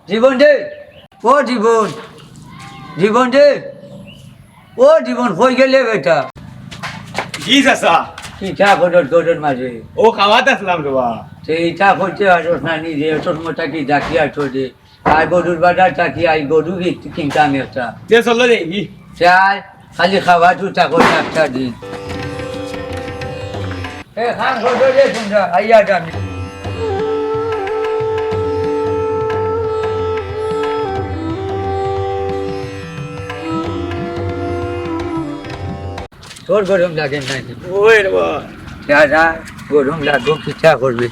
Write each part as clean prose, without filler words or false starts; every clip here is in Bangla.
জীবন রে, ও জীবন, জীবন রে, ও জীবন হয়ে গেলে বেটা কি চাচা কি চা গরুর মাঝে ও খাওয়াতে আসলাম রোবা সেই চা করতে আসো না নিজে তোর মোটা কি ডাকি আছো যে আর গরুর বাজার চাকি আই গরু কিনতাম একটা যে চললো দেখি চাই খালি খাওয়া তু চাকর একটা দিন এ খান গরু রে শুনরা আইয়া যাবি তোর গরম লাগে নাকি ওই রোবা যা যা গরম লাগবো কি চা করবি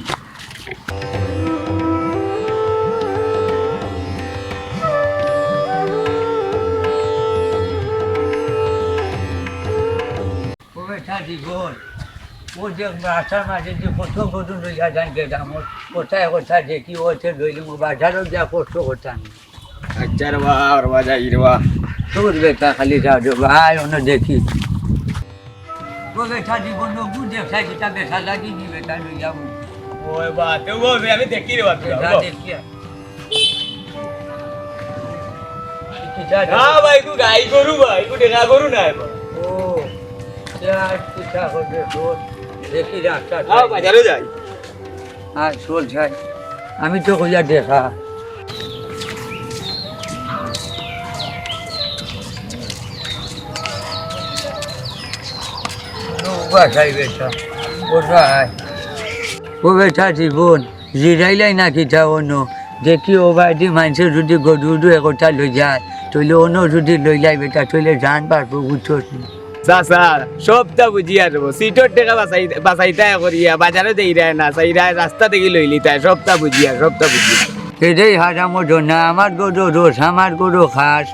জীবন ও যে রাস্তার মাঝে যে কষ্ট করুন লইয়া যান গেলাম কোথায় কোথায় দেখি ওতে লইলাম বাজারও যা কষ্ট করতাম আচ্ছা রোবা রোবা যাই রোবা তোর বেটা খালি যাও ভাই অন্য দেখি ও বেটা জীবন নবু দেখা যেটা বেটা লাগিনি বেটা লইয়া ওই বা তো বলবে আমি দেখি রোবা বেটা দেখিয়া হ্যাঁ ভাই তু গাই গরু ভাই তু দেখা গরু না ও পিঠা করবে তোর দেখি রাস্তা হ্যাঁ বাজারে যাই আর চল যাই আমি তো কইয়া দেখা বাসাই বেটা কোথায় ও বেটা জীবন জিরাইলাই না কিটা অন্য দেখি ও বাড়ি মানুষের যদি গরু একটা লই যায় তইলে অন্য যদি লইলাই বেটা তইলে জান পারবো বুঝছো চাচা সবটা বুঝিয়া দেবো সিটর টাকা বাঁচাইতে করিয়া বাজারে দেই রায় না চাইরা রাস্তা থেকে লইলি তাই সবটা বুঝিয়া এটাই হারামো না আমার গরু রোজ আমার গরু খাস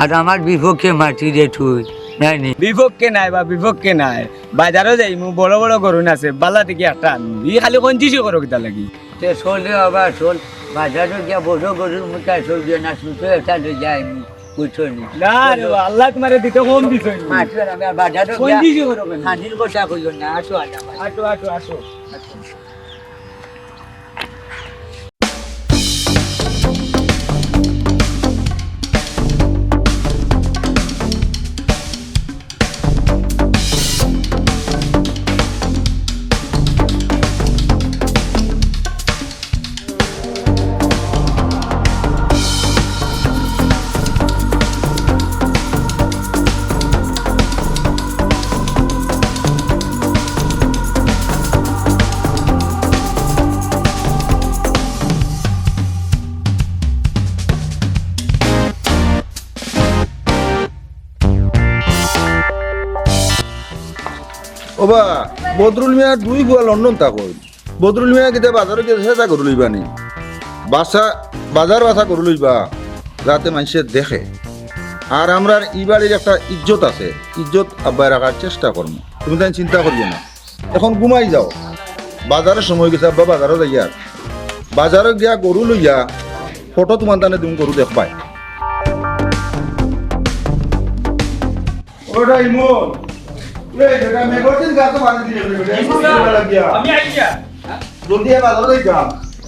আর আমার বিপক্ষে মাটি রে তুই জানি বিপক্ষে নাই বা বিপক্ষে নাই বাজারে যাই মু বড় বড় গরু আছে বালা থেকে একটা আনবি খালি কঞ্চিসি করো কিতা লাগি তে চলে আবার চল বাজারে গিয়া বড় গরুর মুখায় চল দিয়ে না শুধু একটা লই যাই বুঝছো নি না রে আল্লাহ তোমারে দিতে কম দিছই মাঠের আমি আর বাজারে কঞ্চিসি করো কেন হাজির কথা কইল না আসো আসো আসো আসো ওবা বদরুল মিয়া দুই বুয়া লন্ডন থাকল বদরুল মিয়া কেতিয়া বাজারে গেছে সেটা গরু লইবা নি বাজার বাসা গরু লইবা যাতে মানুষের দেখে আর আমরা এই বাড়ির একটা ইজ্জত আছে ইজ্জত আব্বাই রাখার চেষ্টা করবো তুমি তাই চিন্তা করিও না এখন ঘুমাই যাও বাজারের সময় গেছে আব্বা বাজারও যাইয়া বাজারে গিয়া গরু লইয়া ফটো তোমার তানে তুমি গরু দেখবাই ওটা ইমন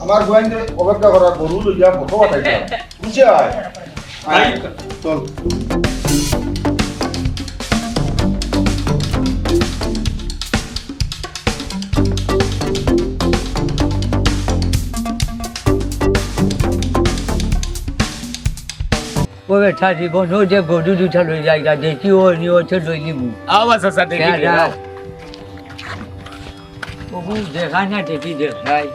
আমার অপেক্ষা করার গরু লইয়া ফটো পাঠাইতাম বুঝছে চল ও বেটা জীবন ও যে গরু দুটা লই যাইগা দেখি ও নি ওতে লই নিবু আওয়া চাচা দেখি ওগু দেখা না দেখি দেখাই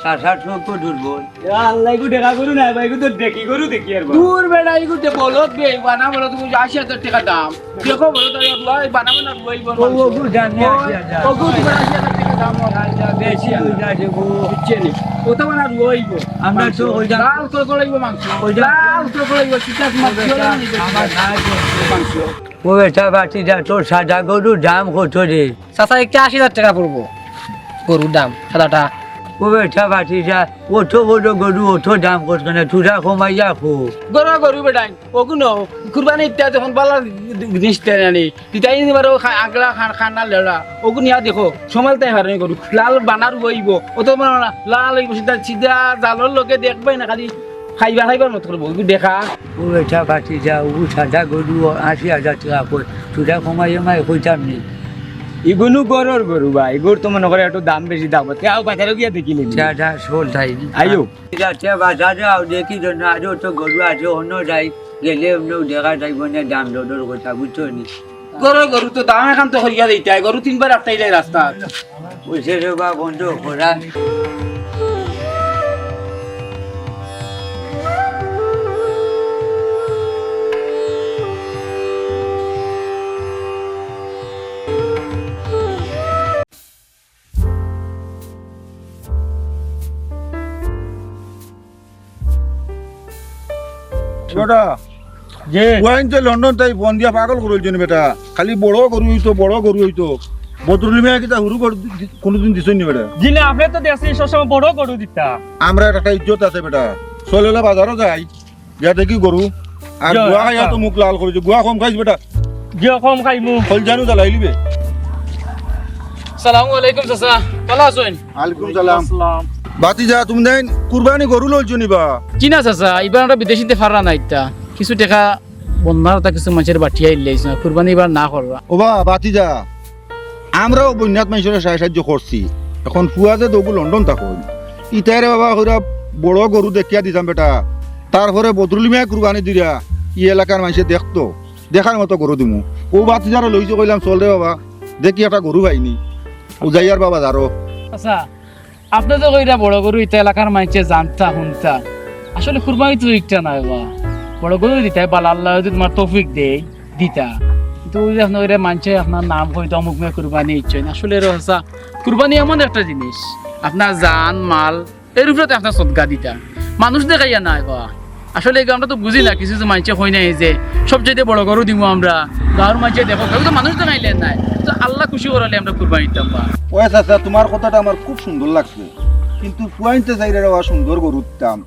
সাত লোক দুর্বল আল্লাহ গো দেখা গরু না ভাই গো তো দেখি গরু দেখি আর দূর বেড়া এগুলো বলত বে বানা বলো তুমি ৮০,০০০ টাকা দাম দেখো বলো তাই লয় বানাবো না লইব ওগু জানি আসিয়া ওগু তোমার ৮০০০ টাকা দাম আচ্ছা বেশি লই যা দেবো হচ্ছে নি ও তো বানা লইব আমরা তো ওই যা লাল তো লইব মাংস ওই যা লাল তো লইব চিটাস মাছ আমার নাই মাংস ও বেটা বাটি যা তোর সাদা গরুর দাম কত রে চাচা একটা ৮০,০০০ টাকা পড়বো গরুর দাম সাদাটা ও বেটা বাটি যা ওঠো বড় গরু ওঠো দাম কত না তুরা কমাইয়া খো গরু বেটাই ওগু ন কুরবানি ইত্যা যখন বালা জিনিস আনি তিতাই নিবার আগলা খানা লেড়া ওগু নিয়া দেখো সমাল তাই হারানি গরু লাল বানার বইব ও তো লাল হইব সিধা সিধা জালর লগে দেখবাই না খালি খাইবার মত করবো দেখা ও বেটা বাতি যা ও সাদা গরু 80,000 টাকা কই তোরা কমাই কইতাম নি ইগুনু গরুর গরু ভাই এগুর তো মনে করে একটু দাম বেশি দাম কেউ বাজারে গিয়া দেখিলেন চাটা সোল তাই আইও যাতে বাজারে আও দেখি জন্য আরো তো গরু আছে অন্য যাই গেলে অন্য দেখা যাইব না দাম দরের কথা বুঝছো নি গরু তো দাম এখান তো হইয়া দিতে গরু 3 বার আটটাই যায় রাস্তা পয়সা দেবা বন্ধ করা বেটা যে ওয়াইন তো লন্ডন তাই বন দিয়া পাগল করল বেটা খালি বড় গরু হইতো বদরুল মিয়া কিতা হুরু কোনদিন দিছই নি বেটা জিলে আপনি তো দেশে সবসময় বড় গরু দিতা আমরা একটা ইজ্জত আছে বেটা চলেলে বাজারও যাই যা দেখি গরু আর জয়, গুয়া খাইয়া তো মুখ লাল করেছে গুয়া কম খাইছ বেটা জিও কম খাইমু ফল জানু জ্বালাই লিবে সালামু আলাইকুম চাচা ভালো আছেন আলাইকুম সালাম বাতি যা তুমি দেন কুরবানি গরু লইছো নিবা চিনা চাচা এবার আমরা বিদেশিতে ফারা নাই তা কিছু টাকা বন্যার তা কিছু মানুষের বাঠিয়া ইল্লাইছ না কুরবানি এবার না করবা ওবা বাতি যা আমরাও বন্যাত মানুষের সাহায্য করছি এখন ফুয়া যে দৌগু লন্ডন থাকুন ইতারে বাবা হইরা বড় গরু দেখিয়া দিতাম বেটা তারপরে বদরুল মিয়া কুরবানি দিরা ই এলাকার মানুষে দেখতো দেখার মতো গরু দিমু ও বাতি যারা লইছো কইলাম চল রে বাবা দেখি একটা গরু পাইনি ও যাইয়ার বাবা যারো আচ্ছা আপনি তো কইরা বড় গরু ইতা এলাকার মানুষে জানতা শুনতা আসলে কুরবানি তো একটা নাই বা বড় গরু দিতা বাল আল্লাহ যদি তোমার তৌফিক দেয় দিতা কিন্তু ওই যে আপনার মানুষে আপনার নাম হয়তো অমুক মেয়ে কুরবানি ইচ্ছেন আসলে রহসা কুরবানি এমন একটা জিনিস আপনার জান মাল এর উপরে তো আপনার সদগা দিতা মানুষ দেখাইয়া নাই বা আসলে এই আমরা তো বুঝি না কিছু কিছু মানুষে হয় নাই যে সবচেয়ে বড় গরু দিব আমরা গাঁর মানুষে দেখো কেউ তো মানুষ দেখাইলেন নাই তো আল্লাহ খুশি করালে আমরা কুরবানি দিতাম বা ওই চাচা তোমার কথাটা আমার খুব সুন্দর লাগছে কিন্তু ফুয়াইনতে চাইলে রে বাবা সুন্দর গরু দিতাম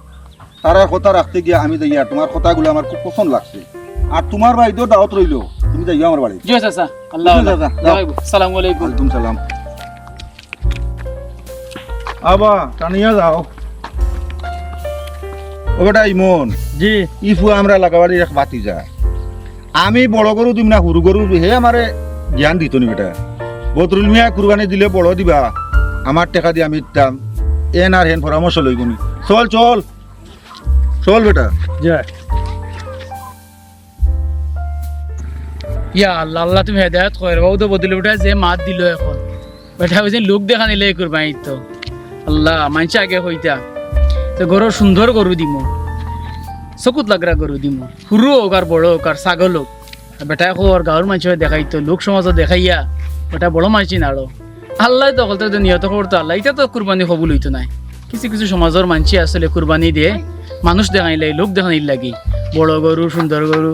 তারা কথা রাখতে গিয়ে আমি যাইয়া তোমার কথাগুলো আমার খুব পছন্দ লাগছে আর তোমার বাড়িতেও দাওয়াত রইলো তুমি যাইয়া আমার বাড়ি জি চাচা আল্লাহ জি চাচা, যাও। আসসালামু আলাইকুম ওয়ালাইকুম সালাম আবা টানিয়া যাও ও বেটা ইমন জি ই ফুয়া আমরা লাগাবাড়ি এক বাতি যা আমি বড় গরু দিম না সরু গরু হে আমারে জ্ঞান দিত নি বেটা বদরুল মিয়া কুরবানি দিলে বড় দিবা আমার টাকা দিয়ে আমি দিতাম এন আর হেন পরামর্শ লইব নি চল চল চল বেটা জয় ইয়া আল্লাহ আল্লাহ তুমি হেদায়ত কর বাবু তো বদলে উঠা যে মাত দিল এখন বেটা হয়েছে লোক দেখা নিলে কুরবানি তো আল্লাহ মানছে আগে হইতা তো গরু সুন্দর গরু দিম চকুত লাগরা গরু দিম সরু হোক আর বড় হোক আর ছাগল হোক বেটা হোক গাঁৱৰ মানুষে দেখাইতো লোক সমাজত দেখাইয়া বেটা বড় মানছি নাড়ো আল্লাহ তো অকল তো নিহত করতো আল্লাহ এটা তো কুরবানি কবুল হইতো নাই কিছু কিছু সমাজের মানছি আসলে কুরবানি দিয়ে মানুষ দেখাইলে লোক দেখানি লাগি বড় গরু সুন্দর গরু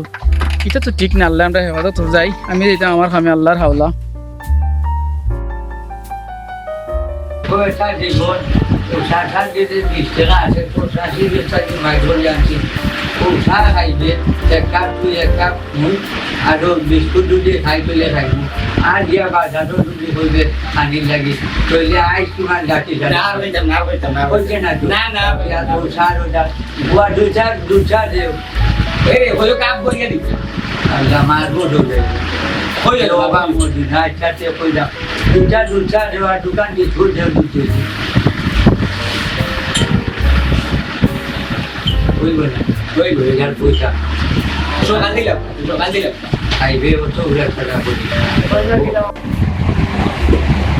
এটা তো ঠিক না আল্লাহ আমরা হেফাজত যাই আমি এটা আমার খামে আল্লাহর হাওলা পয়সা জীবন সাত যদি 20 টাকা আছে তো 60 টাকা মাইক্রো জানছি পয়সা খাইবে এক কাপ তুই এক কাপ মুই আর বিস্কুট দুটি খাই তুলে খাইব আর দিয়া বাজারও দুটি হইবে আনি লাগি তইলে আইস তোমার জাতি হইছে না তো না পয়সা রোজা বুয়া দুচা দেও হলো কাপ করিয়া দিই আল্লাহ মারবো ঢোকে হইলে বাবা মোদি না চাতে কইলা দুচা দেওয়া দোকান দিয়ে ছোট দেও দুচে হইবে না হইবে এর পয়সা সকাল দিলাম খাইবে ও তো উড়ে টাকা করি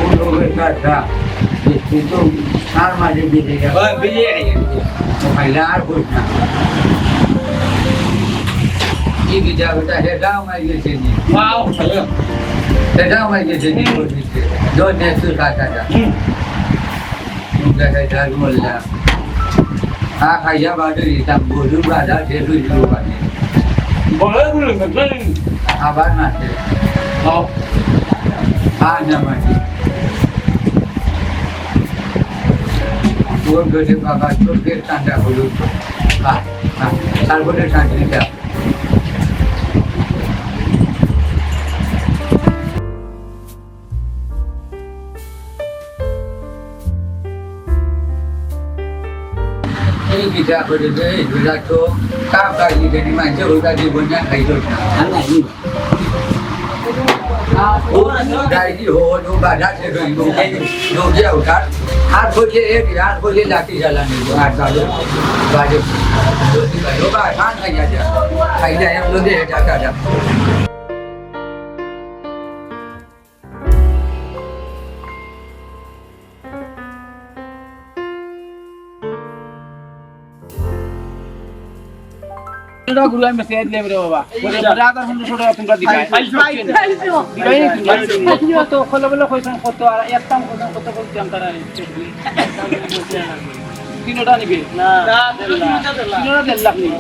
বড় বেটা কিন্তু তার মাঝে বেঁধে গেল খাইলে আর কইস না কি বিজা বেটা হেটাও মাই গেছে নি হেটাও মাই গেছে নি বলছে দো নেসু কাটা মুখে হেটার মোল্লা খাইয়া বাড়ি দিতাম গরু বাধা ঢেরুই গরু বাড়ি আবার নাচে না মাটি তোর গেলে বাবা চোখের কাঁটা হলো তারপরে কাঁটিটা এই কিটা করে দে দুলা তো কাপ গালি দেনি মাঝে ওটা দি বন্যা খাইতো ডাইরি হো নো বাধা সে গই নো যে ওটার আর বলে এক আর বলে লাঠি জ্বালানি আর বাজে বাজে লো বা খান খাইয়া যা খাইলে এক লোকে এটা কাটা এটা গুরু আমি মেসেজ দিলাম রে বাবা বলে রাতার 1500 টাকা তোমরা দিবাই দিবাই তো খোলা বলে কইছেন কত আর একদম কত করতাম তারা কিনোটা নিবি না কিনোটা 1.5 লাখ নিবি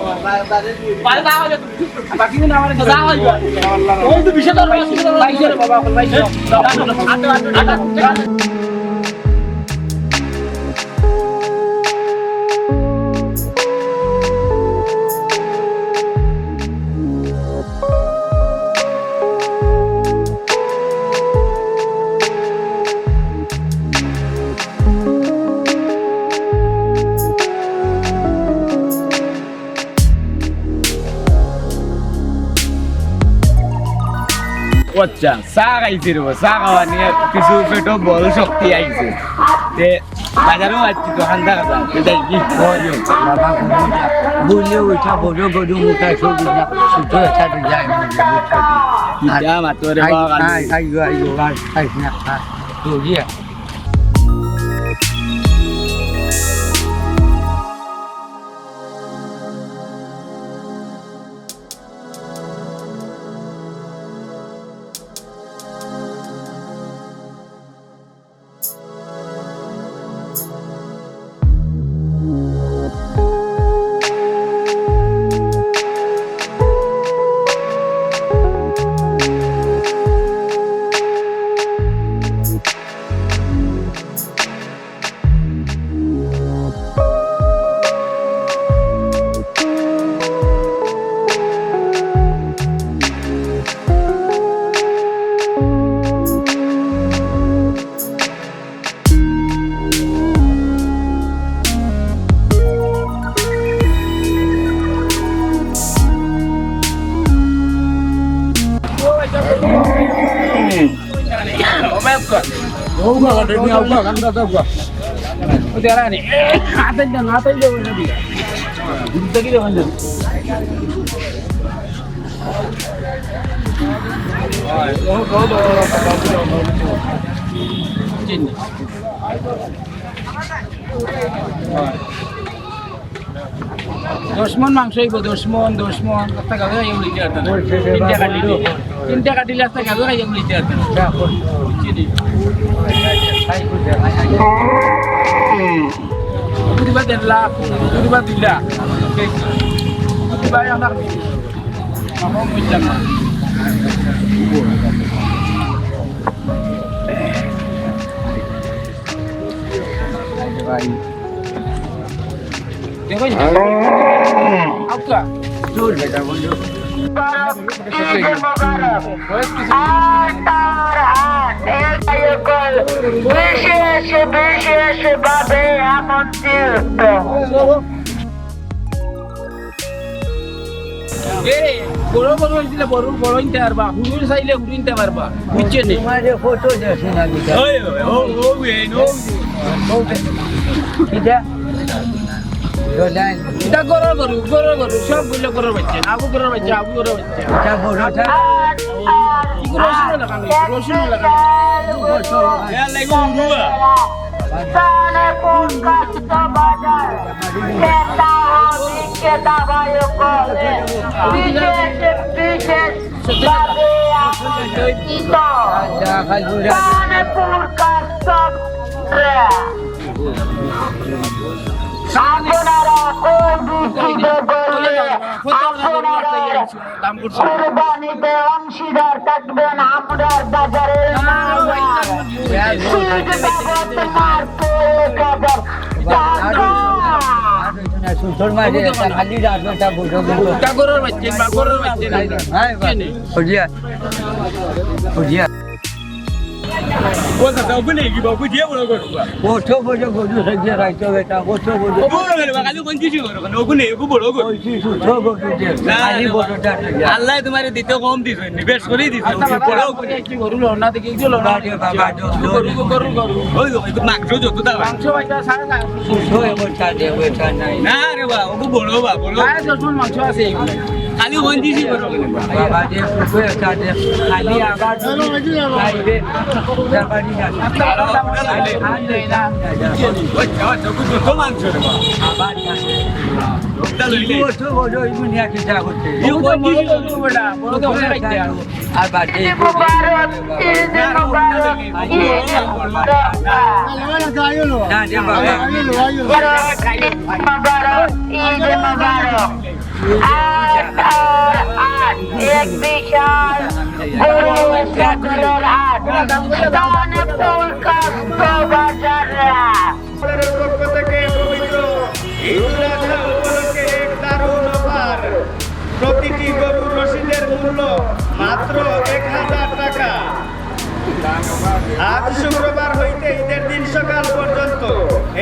বারে দাও বাকি না আমারে দাও আল্লাহ ওই তো বিশে তোর বাইরে বাবা বাইরে আটা আচ্ছা চা খাইছি রে চা খাওয়া নিয়ে কিছু পেটো বল শক্তি আইছে তে বাজারও আসছি তো খান্দা খাতা এটাই কি বাবা বলে ওইটা বড় বড় মুখা ছবি না শুধু ছাড় যায় কিটা মাতরে বাবা আইগো আর খাইছ না তো গিয়া দশমন মাংস হইব দশমন একটা গাজর আইম লইতে পারতাম তিনটা কাটিলে একটা গাজর আইম লইতে পারতাম দুইবার 1.5 লাখ দুইবার 2 লাখ দুইবার আমার আমার বুঝলাম না ভাই দেখো আপকা জোর বেটা বন্ধু বিশেষভাবে আমন্ত্রিত বড় বড় হইলে বড় বড় ইনতে পারবা হুড়ুর চাইলে হুড়ুর ইনতে পারবা বুঝছেন তোমারে ফটো দেখি না দিদা ওই ও নো কিটা জোলান এটা গরর গরু সব গুলো গরর বাচ্চা আবু গরর বাচ্চা এটা বড়টা রসুন লাগানো এ লাগো উড়ুয়া সানে কোন কষ্ট বাজার সেটা হবে কেটা ভাই করে বিশেষ ভাবে আমন্ত্রিত আচ্ছা খালপুরা সানে কোন কষ্ট রে আপনারা কোন দিকে বলে কুরবানিতে অংশীদার থাকবেন আমরার বাজারের সুতোর মাঝে একটা খালি রাতটা বড় গরর বাচ্চা হ্যাঁ বুঝিয়া ও চাচা ওখানে কি বাবু দিয়ে বড় করো ওঠো বোঝো গরু সজ্জে রাখতে বেটা ওঠো বোঝো বড় করে খালি কোন কিছু করো ওখানে একটু বড় করো ওঠো গরু দিয়ে খালি বড়টা আল্লাহ তোমারে দিতে কম দিছে নিবেশ করে দিছে বড় করে কি গরু লড়না দেখি কি লড়না বাবা গরু ওই একটু মাংস যত দাও মাংস ভাইটা সারা না ওঠো ওটা দে ওটা নাই না রে বা ও বড় বা বড় আয় 10 মণ মাংস আছে এইগুলো খালি কোন কিছু করো বাবা দে ওটা দে খালি আবার খাইবে জাপানি না ওই যাও যত মাংস রে বা আবার ওটা লইলে ওঠো বোঝো ইমুনিয়া কি যা হচ্ছে ইউ কোন কিছু বেটা বড় তো অনেক রাখতে আর বাদে ঈদ মুবারক ঈদ মুবারক ঈদ মুবারক না দে বাবা ঈদ মুবারক ঈদ মুবারক এক বিশাল গরু ছাগলের হাট দানে ফুল কাস্ত বাজারে পক্ষ থেকে পবিত্র ঈদুল আজহা উপলক্ষে এক দারুণ অফার। প্রতিটি গরুর রসিদের মূল্য মাত্র 1000 টাকা। আজ শুক্রবার হইতে ঈদের দিন সকাল পর্যন্ত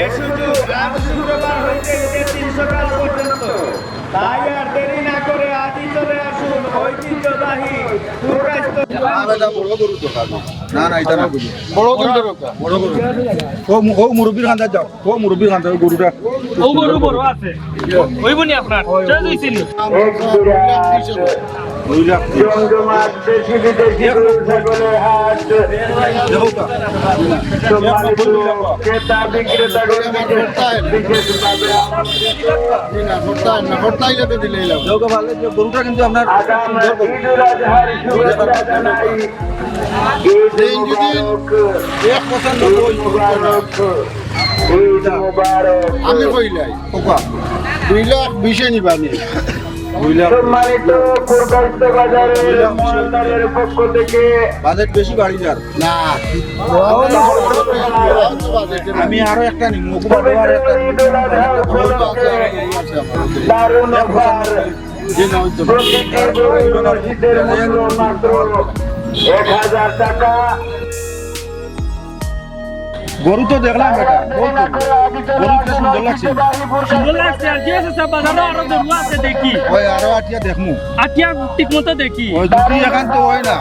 এ সুযোগ আজ শুক্রবার হইতে ঈদের দিন সকাল পর্যন্ত। তাই আর দেরি না করে আজই চলে আসুন ঐতিহ্যবাহী সুরাস্ত বড় গরু তো না না এটা না বড় গরু বড় গরু ও মুরব্বির খান্দা যাও ও মুরব্বির খান্দা গরুটা ও গরু বড় আছে হইব নি আপনার চলে যাইছিল জমজমাট দেশি বিদেশি গরু ছাগলের হাট সম্মানিত ক্রেতা বিক্রেতাগণ বিশেষভাবে গরুটা কিন্তু আপনার আগাম ঈদুল আজহার শুভেচ্ছা জানাই। ঈদ মুবারক ঈদ মুবারক ঈদ মুবারক। আমি কইলাই কোকা 2,20,000 নিবানি সম্মানিত পূর্বাস্ত বাজারের মহলদারের পক্ষ থেকে বাজেট বেশি বাড়ি যার না আমি আরো একটা নিব মুকুবার একটা ঈদুল আজহা উপলক্ষে দারুণ অফার। প্রতিটি গরুর রসিদের মূল্য মাত্র 1000 টাকা। গরু তো দেখলাম বেটা গরুটা সুন্দর লাগছে সুন্দর লাগছে আর কি আছে সব বাজারে আরো গরু আছে দেখি ওই আরো আটিয়া দেখমু আটিয়া ঠিক মতো দেখি ওই দুটি এখান তো হয় না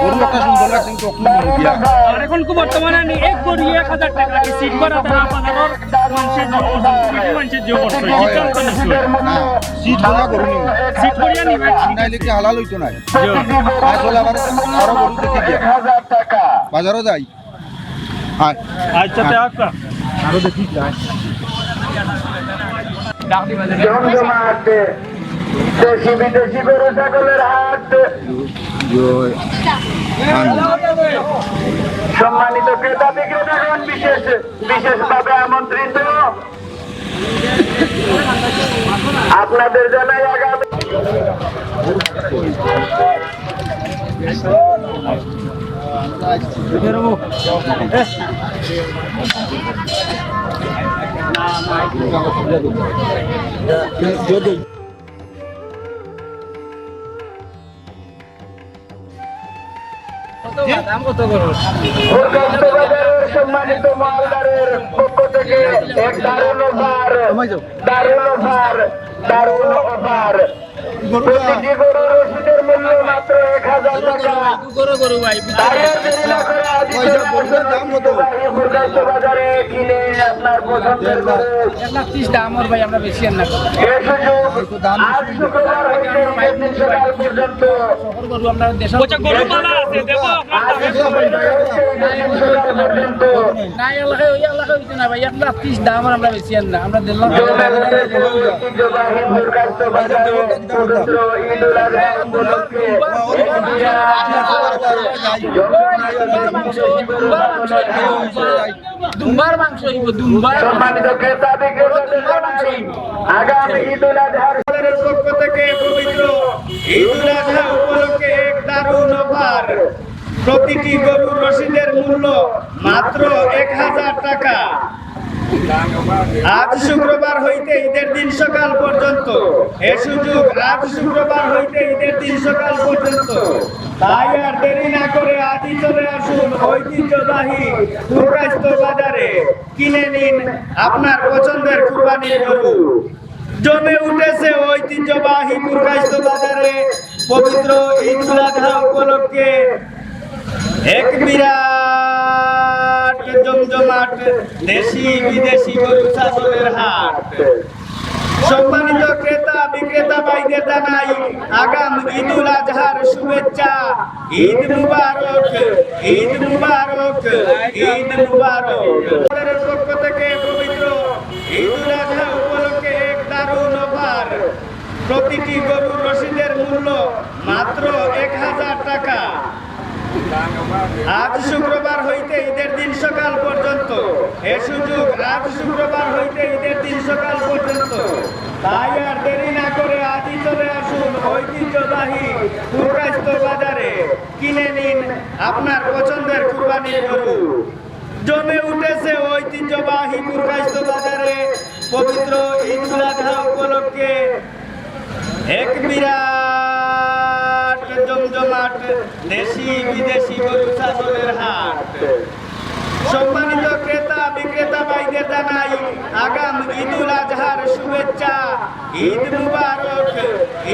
গরু একটা সুন্দর লাগছে কিন্তু অকলু দিয়া আর এখন কি বর্তমানে আমি এক গরু 1000 টাকা কি সিট করা তারা বাজারের মানুষের যে করছে এটা তো না না সিট বলা গরু নিব সিট করিয়া নিবে নাইলে কি হালাল হইতো নাই আসলে আবার আরো গরু দেখি দিয়া 1000 টাকা। বাজারও যাই হ্যাঁ আচ্ছা তে আকা আরো দেখি যাই জমজমাট দেশি বিদেশি গরু ছাগলের হাট। সম্মানিত ক্রেতা বিক্রেতাগণ বিশেষভাবে আমন্ত্রিত। আপনাদের জানাই আগামী পূর্বাস্ত বাজারের সম্মানিত মালদারের পক্ষ থেকে এক দারুণ অফার দারুণ অফার দারুণ অফার। প্রতিটি গরুর রসিদের মূল্য মাত্র 1000 টাকা। গরু ভাই তাই আর দেরি না করে আজই চলে আসুন ঐতিহ্যবাহী পূর্বাস্ত বাজারে কিনে আপনার পছন্দের গরু। 130 দাম আর ভাই আমরা বেশি আর না এ সুযোগ আজ শুক্রবার হইতে ঈদের দিন সকাল পর্যন্ত। গরু আমরা দেশ ওটা গরু মালা আছে দেখো আজ শুক্রবার হইতে ঈদের দিন সকাল পর্যন্ত। না এলাকায় ওই এলাকায় হইতো না ভাই 130 দাম আর আমরা বেশি আর না আমরা দিলাম ঐতিহ্যবাহী পূর্বাস্ত বাজারে পবিত্র ঈদুল আজহা উপলক্ষে দুম্বার মাংস হইব দুম্বার সম্মানিত ক্রেতা বিক্রেতাদের জানাই আগামী ঈদুল আজহার পক্ষ থেকে পবিত্র ঈদুল আজহা উপলক্ষে এক দারুণ অফার। প্রতিটি গরুর রসিদের মূল্য মাত্র 1000 টাকা। আজ শুক্রবার হইতে ঈদের দিন সকাল পর্যন্ত এ সুযোগ আজ শুক্রবার হইতে ঈদের দিন সকাল পর্যন্ত তাই আর দেরি না করে আজই চলে আসুন ঐতিহ্যবাহী দুর্গাস্ত বাজারে কিনে নিন আপনার পছন্দের কুরবানির গরু জমে উঠেছে ঐতিহ্যবাহী দুর্গাস্ত বাজারে পবিত্র ঈদ উল আজহা উপলক্ষে এক বিরাট জমজমাট দেশি বিদেশি গরু ছাগলের হাট। সম্মানিত ক্রেতা বিক্রেতা ভাইদের জানাই আগাম ঈদ উল আজহার শুভেচ্ছা। ঈদ মুবারক, ঈদ মুবারক, ঈদ মুবারক। আমাদের পক্ষ থেকে পবিত্র ঈদ উল আজহা উপলক্ষে এক দারুণ অফার। প্রতিটি গরুর রসিদের মূল্য মাত্র 1000 টাকা। আজ শুক্রবার হইতে ঈদের দিন সকাল পর্যন্ত এ সুযোগ আজ শুক্রবার হইতে ঈদের দিন সকাল পর্যন্ত তাই আর দেরি না করে আজই চলে আসুন ঐতিহ্যবাহী দুর্গাস্ত বাজারে কিনে নিন আপনার পছন্দের কুরবানির গরু জমে উঠেছে ঐতিহ্যবাহী দুর্গাস্ত বাজারে পবিত্র ঈদ উল আজহা উপলক্ষে এক বিরাট জমজমাট দেশি বিদেশি গরু ছাগলের হাট। সম্মানিত ক্রেতা বিক্রেতা ভাইদের জানাই আগাম ঈদ উল আজহার শুভেচ্ছা। ঈদ মুবারক,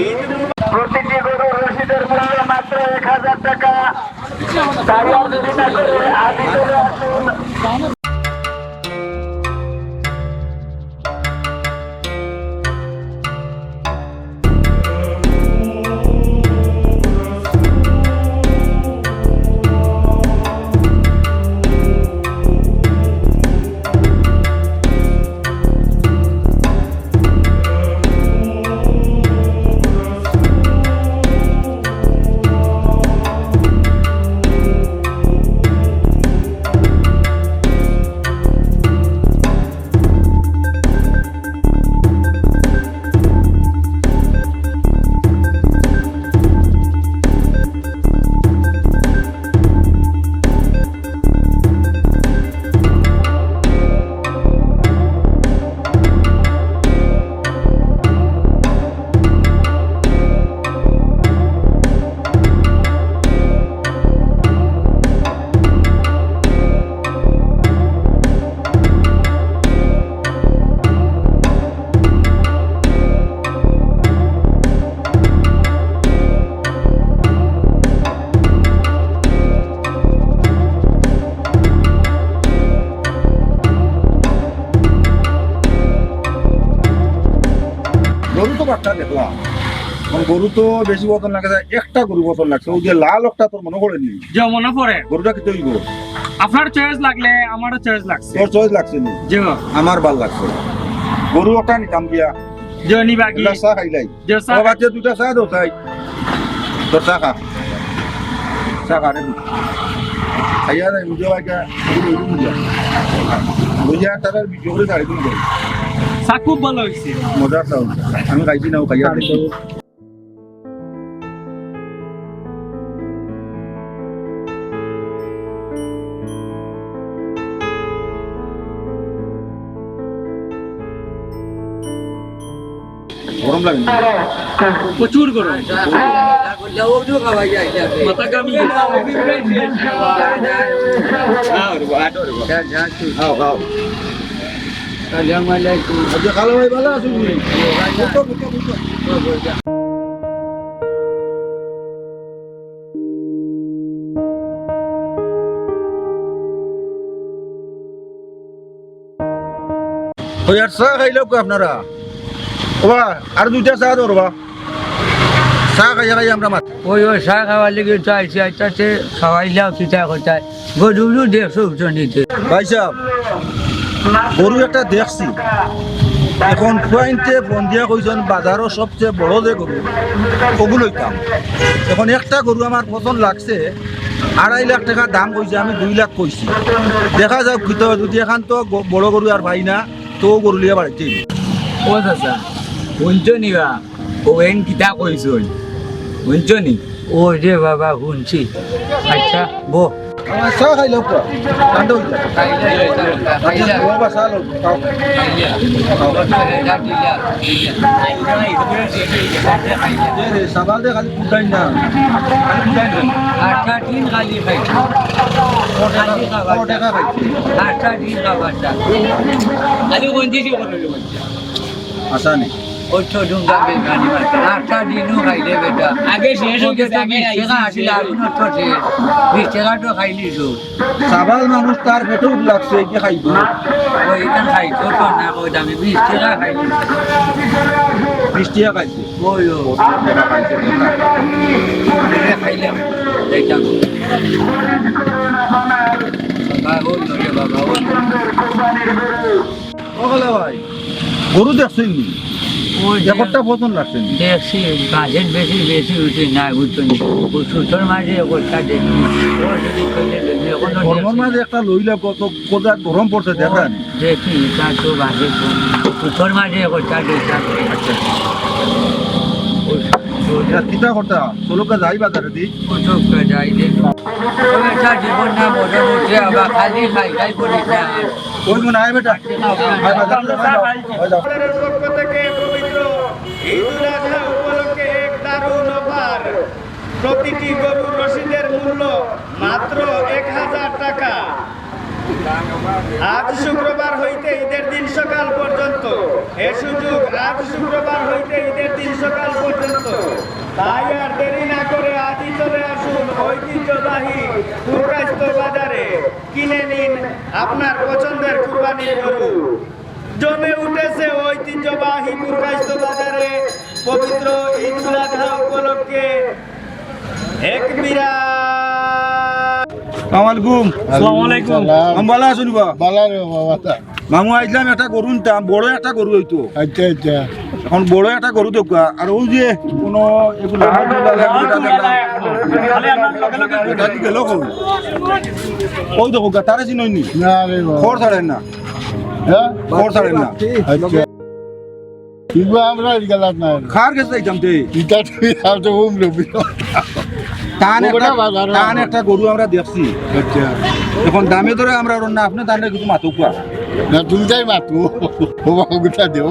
ঈদ মুবারক। প্রতিটি গরুর রসিদের মূল্য মাত্র 1000 টাকা। তাই আর দেরি না করে আজই চলে আসুন। গরু তো বাচ্চা দেখলাম, গরু তো বেশি বতন লাগে, একটা গরু বতন লাগছে, ওই যে লাল একটা তোর মনে পড়েনি? যে মনে পড়ে গরুটা কি তৈরি গরু? আপনার চয়েস লাগলে আমারও চয়েস লাগছে। তোর চয়েস লাগছে নি? যে আমার ভাল লাগছে। গরু ওটা নিতাম দিয়া জনি বাকি চা খাইলাই, যে চা বাচ্চা দুটা চা দাও, তাই তোর চা খা, চা খা রে খাইয়া দেয় বুঝে ভাইকা বুঝিয়া টাকার বিক্রি করে গাড়ি কিনে দেয়। চা খুব ভালো হয়েছে, মজার চাউল আমি খাইছি না, ও খাইয়া দেখি। গরম লাগে না? প্রচুর গরম, মাথা কামি। আচ্ছা খালো ভাই ভালো আছো? ওই আর চা খাইলেও আপনারা ওবা আর দুইটা চা ধরবা, চা খাইয়া খাইয়া আমরা মাত ওই চা খাওয়ার লেগে তো আইসি আইতাছে, খাওয়াইলাও চিতা কোথায় গরুরও দেখছো উঠনিতে। ভাই সাহেব গরু একটা দেখছি, এখন পয়েন্টে বন্দিয়া কইছেন বাজারও সবচেয়ে বড় যে গরু ওগুলোই দাম। এখন একটা গরু আমার পছন্দ লাগছে, 2.5 লাখ টাকা দাম কইছে, আমি 2 লাখ কইছি। দেখা যাক কি তো, যদি এখন তো বড় গরু আর ভাই না তো গরু লিয়া বাড়িতে ও চাচা শুনছো নিবা ও এন কিতা কইছ শুনছো নি? ও রে বাবা শুনছি। আচ্ছা বো আমার চা খাইলাম তো ঠান্ডা হয়ে যায় খাইলা বাবা চা লো খাও সবাল দে খালি ফুটাই না আটটা দিন খালি খাই খালি খাবার টাকা খাইছে আটটা দিন খাবারটা আশা নেই ওই তো ডুঙ্গা বেকানি আটটা দিনও খাইলে বেটা আগে শেষ হয়ে গেছে আগে 20 টাকা আসলে এখনো তো শেষ 20 টাকা তো খাইলি তো সাবাল মানুষ তার পেটেও লাগছে কি খাইব ওইখান খাইতো তো না ওই দামে 20 টাকা খাইলি 20 টাকা খাইছে ওই ও খাইলাম এইটা বাবা ওই রে বাবা ওই ওখানে ভাই গরু দেখছেন নি ওই একটা পছন্দ লাগছে নি দেখছি বাজেট বেশি বেশি উঠে না বুঝতো সুতোর মাঝে ওটা দেখি গরমের মাঝে একটা লইলে কত কোথা গরম পড়ছে দেখেন দেখি তা তো বাজেট সুতোর মাঝে ওটা দেখি কিতা কথা চলুকা যাই বাজারে দি যাই দেখি জীবন না মজা উঠে আবার খালি খাই খাই করিস না ওই মনে হয় বেটা আয় বাজারে যাও আপনাদের পক্ষ থেকে পবিত্র ঈদুল আজহা উপলক্ষে এক দারুণ অফার প্রতিটি গরুর রসিদের মূল্য মাত্র 1000 টাকা আজ শুক্রবার হইতে ঈদের দিন সকাল পর্যন্ত এ সুযোগ আজ শুক্রবার হইতে ঈদের দিন সকাল পর্যন্ত তাই আর দেরি না করে আজই চলে আসুন ঐতিহ্যবাহী কুরকাইস্ত বাজারে কিনে নিন আপনার পছন্দের কুরবানির গরু জমে উঠেছে ঐতিহ্যবাহী কুরকাইস্ত বাজারে পবিত্র ঈদুল আজহা উপলক্ষে এক বিরাট আসসালামু আলাইকুম আমি ভালো আছো নিবা বালা রে বাবা মামু আইলাম একটা গরু নিতাম বড় একটা গরু হইতো আচ্ছা আচ্ছা এখন বড় একটা গরু দেখা আর ওই যে কোনো এগুলো গেল ওই দেখো তারে চিনইনি না রে বাবা খড় ছাড়েন না হ্যাঁ খড় ছাড়েন না আচ্ছা কিবা আমরা গেলাম না খার গেছে যাইতাম তে ইটা তুই আজ হোম লবি টান একটা গরু আমরা দেখছি আচ্ছা এখন দামে ধরে আমরা ওর না আপনি তাহলে কিছু মাথো কুয়া না তুমি যাই মাতু বাবা গুটা দেও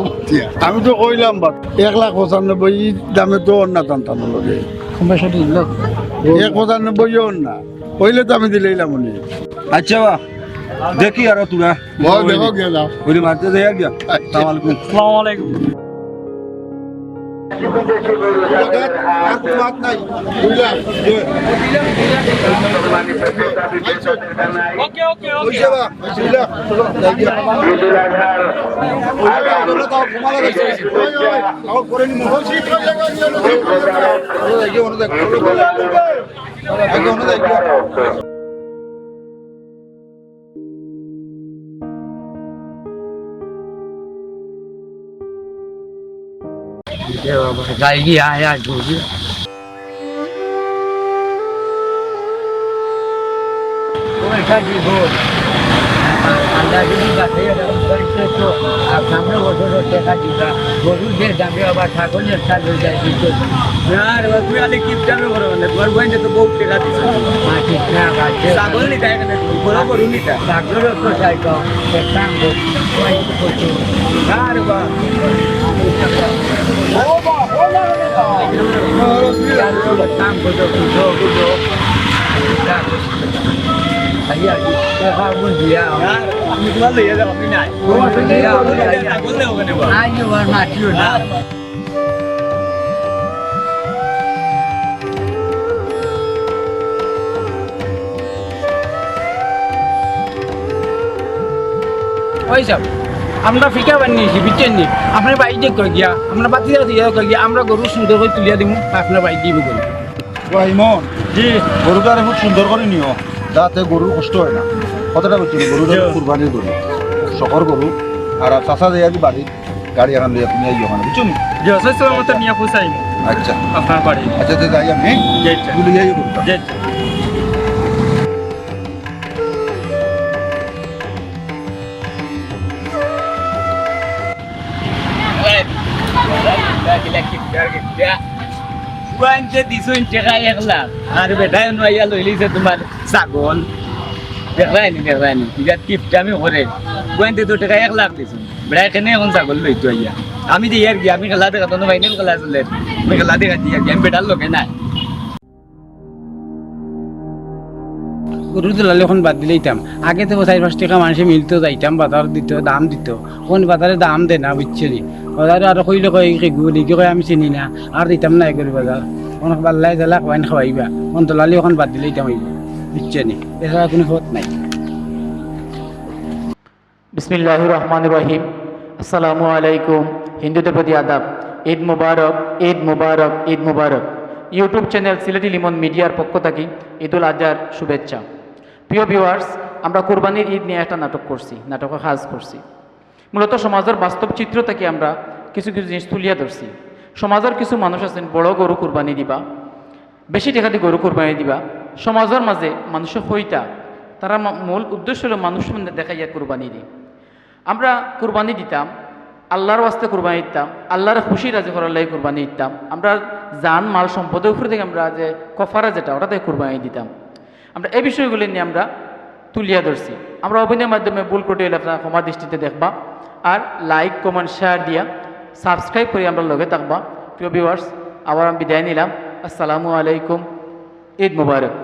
আমি তো কইলাম বাট 1,95,000 দামে তো অন্য টান লগে 1,95,000 অন্য কইলে তো আমি দিলাম উনি আচ্ছা বা দেখি আর তোরা বল দেখো গেলাম ওই মারতে যাই আর গিয়া আসসালামু আলাইকুম আসসালামু আলাইকুম আর কোনো বাত নাই বুঝলাম ওকে ওকে ওই যাবা বুঝলাম চলো যাই গিয়া ঈদুল আজহার আমরা তো ঘুমালা গেছে ওই আউট করে নি মোহন সিট করে যাই গিয়া ওনে দেখ আগে ওনে দেখ যাই গিয়ে আয়া ঢুকি ওইটা দিব আল্লাহ যদি গাছে তো আর সামনে বছর টাকা দিবা গরু যে দামে আবার ছাগলের সার হয়ে যায় কিন্তু আর তুই আলে কি জানো করো না তোমার বইনে তো বহুত টাকা দিছে মাটি না গাছে ছাগল নিতে এখানে বড় গরু নিতে ছাগলেরও তো চাইতো একটা আর বা কাম করতো পুজো পুজো আমি তোমার লইয়া যাব আমি নাই ছাগল নেও কেন বা আজ ওর মাটিও না ওই সব আমরা ফিকা বানিয়েছি বুঝছেন নি আপনার বাড়ি যে করে গিয়া আমরা বাতি দিয়ে করে গিয়া আমরা গরু সুন্দর করে তুলিয়া দিব আপনার বাড়ি দিব গরু ইমন জি গরুটারে খুব সুন্দর করে নিও যাতে গরুর কষ্ট হয় না কতটা বলছি গরুটা কুরবানির গরু শখর গরু আর চাষা যাই আগে বাড়ি গাড়ি এখন লইয়া তুমি আইও ওখানে বুঝছো নি জি সসলা মত নিয়া পুসাইম আচ্ছা আপনার বাড়ি আচ্ছা তো যাই আমি যেটা তুই লইয়া আইও গরুটা যেটা যে দিছো টাকা 1 লাখ আর বেটায় নয়া লইলিছে তোমার ছাগল দেখলাইনি বিরাট কিফট আমি করে গোয়েন্তে তো টাকা 1 লাখ দিয়েছি বেড়া এখানে এখন ছাগল লইতো আইয়া আমি দিয়ে আর কি আমি খেলা দেখা তো ফাইনাল খেলা চলে আমি খেলা দেখা দিয়ে আমি বেটার লোকে নাই গরু দলালে এখন বাদ দিলেইতাম আগে তো 4-5 টাকা মানুষে মিলতো যাইতাম বাজার দিত দাম দিত কোন বাজারে দাম দে না বুঝছি বাজারে আরো কইলে কয় গুলি কি কয় আমি চিনি না আর দিতাম না এগুলো বাজার অনেক বাল্লাই জ্বালা খাওয়াইন খাওয়াইবা কোন দলালি এখন বাদ দিলেইতাম হইব বুঝছি এছাড়া কোনো খত নাই। বিসমিল্লাহির রহমানির রহিম। আসসালামু আলাইকুম। হিন্দুদের প্রতি আদাব। ঈদ মুবারক, ঈদ মুবারক, ঈদ মুবারক। ইউটিউব চ্যানেল সিলেটি লিমন মিডিয়ার পক্ষ থেকে ঈদুল আজহার শুভেচ্ছা। প্রিয় ভিউয়ার্স, আমরা কোরবানির ঈদ নিয়ে একটা নাটক করছি, নাটকে কাজ করছি। মূলত সমাজের বাস্তব চিত্র থেকে আমরা কিছু কিছু জিনিস তুলিয়া ধরছি। সমাজের কিছু মানুষ আছেন বড় গরু কোরবানি দিবা, বেশি টাকা দিয়ে গরু কোরবানি দিবা, সমাজের মাঝে মানুষের হইতা তারা মূল উদ্দেশ্য হলো মানুষ দেখাইয়া কোরবানি দিই। আমরা কোরবানি দিতাম আল্লাহর ওয়াস্তে কোরবানি দিতাম, আল্লাহর খুশি রাজি করার লাগে কোরবানি দিতাম। আমরা জান মাল সম্পদের উপরে থেকে আমরা যে কফারা যেটা ওটা থেকে কোরবানি দিতাম। আমরা এই বিষয়গুলি নিয়ে আমরা তুলিয়া ধরছি। আমরা অভিনয়ের মাধ্যমে ভুল করতে হলে আপনারা ক্ষমা দৃষ্টিতে দেখবা, আর লাইক কমেন্ট শেয়ার দিয়া সাবস্ক্রাইব করে আমরা লগে থাকবা। প্রিয় ভিউয়ার্স, আবার আমি বিদায় নিলাম। আসসালামু আলাইকুম, ঈদ মুবারক।